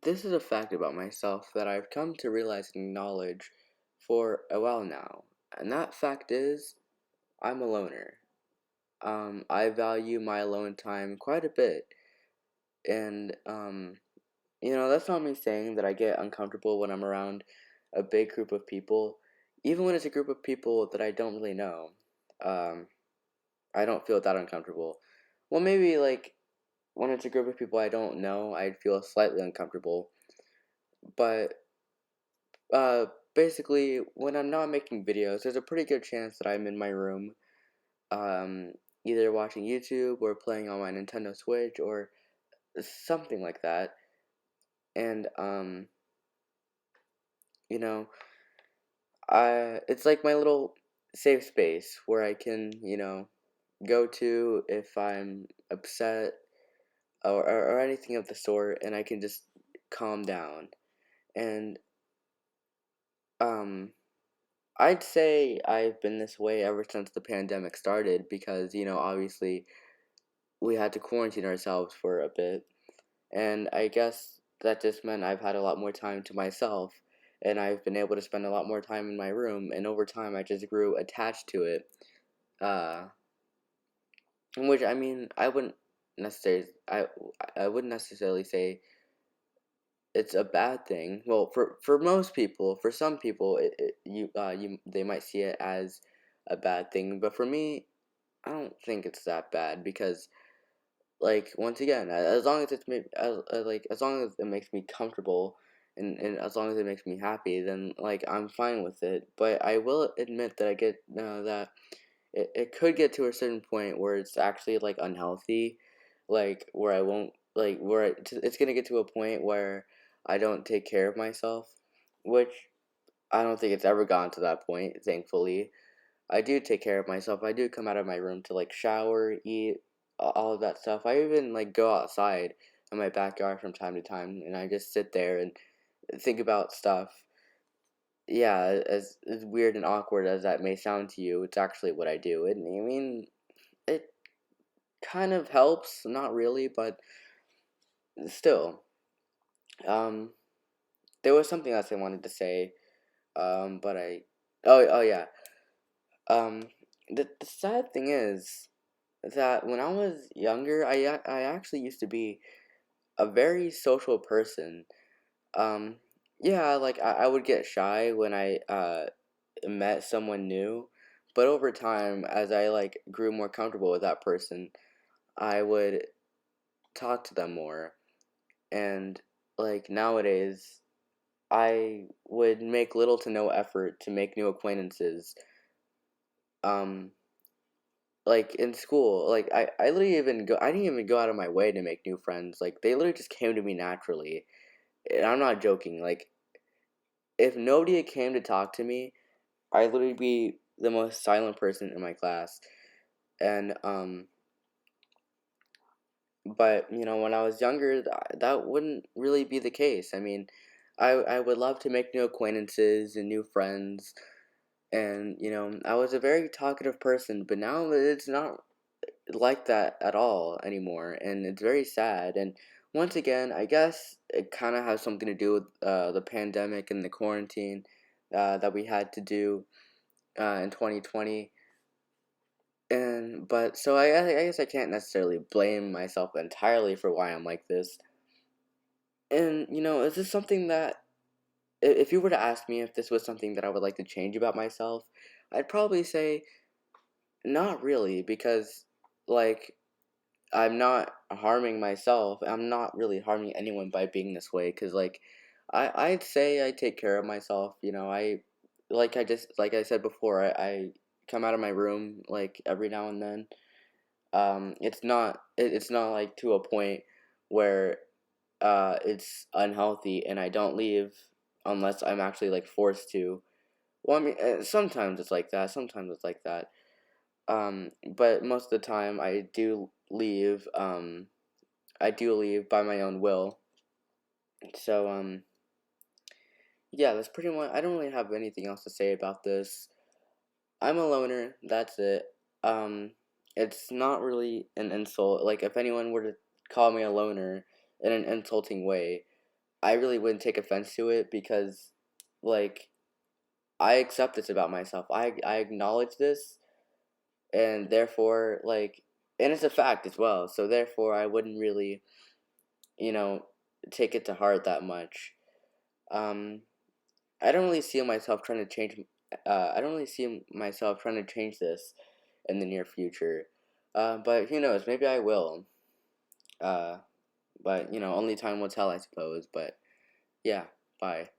This is a fact about myself that I've come to realize and acknowledge for a while now. And that fact is, I'm a loner. I value my alone time quite a bit. And, that's not me saying that I get uncomfortable when I'm around a big group of people. Even when it's a group of people that I don't really know, um, I don't feel that uncomfortable. Well, maybe, like, when it's a group of people I don't know, I'd feel slightly uncomfortable. But Uh, basically, when I'm not making videos, there's a pretty good chance that I'm in my room, um, either watching YouTube or playing on my Nintendo Switch or something like that. And, you know, it's like my little safe space where I can, go to if I'm upset or anything of the sort, and I can just calm down. And, um, I'd say I've been this way ever since the pandemic started because, obviously we had to quarantine ourselves for a bit. And I guess that just meant I've had a lot more time to myself and I've been able to spend a lot more time in my room. And over time, I just grew attached to it. Uh, which I mean, I wouldn't necessarily say it's a bad thing. Well, for most people, for some people, they might see it as a bad thing, but for me, I don't think it's that bad because, like, once again, as long as as long as it makes me comfortable and as long as it makes me happy, then like I'm fine with it. But I will admit that I get that it could get to a certain point where it's actually like unhealthy, like where I won't like where it's gonna get to a point where I don't take care of myself, which I don't think it's ever gotten to that point, thankfully. I do take care of myself. I do come out of my room to like shower, eat, all of that stuff. I even like go outside in my backyard from time to time and I just sit there and think about stuff. Yeah, as weird and awkward as that may sound to you, it's actually what I do. And I mean, it kind of helps, not really, but still. Um, there was something else I wanted to say, but oh yeah. Um, the sad thing is that when I was younger, I actually used to be a very social person. Um, yeah, like I would get shy when I met someone new, but over time, as I like grew more comfortable with that person, I would talk to them more. And like nowadays, I would make little to no effort to make new acquaintances. Um, like in school, like I literally I didn't even go out of my way to make new friends. Like they literally just came to me naturally. And I'm not joking. Like if nobody came to talk to me, I'd literally be the most silent person in my class. And but when I was younger, that wouldn't really be the case. I mean, I would love to make new acquaintances and new friends, and I was a very talkative person. But now it's not like that at all anymore, and it's very sad. And once again, I guess it kind of has something to do with the pandemic and the quarantine that we had to do in 2020. And but so I guess I can't necessarily blame myself entirely for why I'm like this. And is this something that if you were to ask me if this was something that I would like to change about myself, I'd probably say not really because like I'm not harming myself. I'm not really harming anyone by being this way because like I'd say I take care of myself. Like I said before, I come out of my room like every now and then. It's not like to a point where it's unhealthy and I don't leave unless I'm actually like forced to. Well, I mean, sometimes it's like that. Sometimes it's like that. But most of the time I do leave. I do leave by my own will. So yeah, that's pretty much. I don't really have anything else to say about this. I'm a loner. That's it. Um, it's not really an insult. Like if anyone were to call me a loner in an insulting way, I really wouldn't take offense to it because, like, I accept this about myself. I acknowledge this, and therefore, like, and it's a fact as well. So therefore, I wouldn't really, you know, take it to heart that much. Um, I don't really see myself trying to change. I don't really see myself trying to change this in the near future. But who knows? Maybe I will. Uh, but only time will tell, I suppose. But yeah, bye.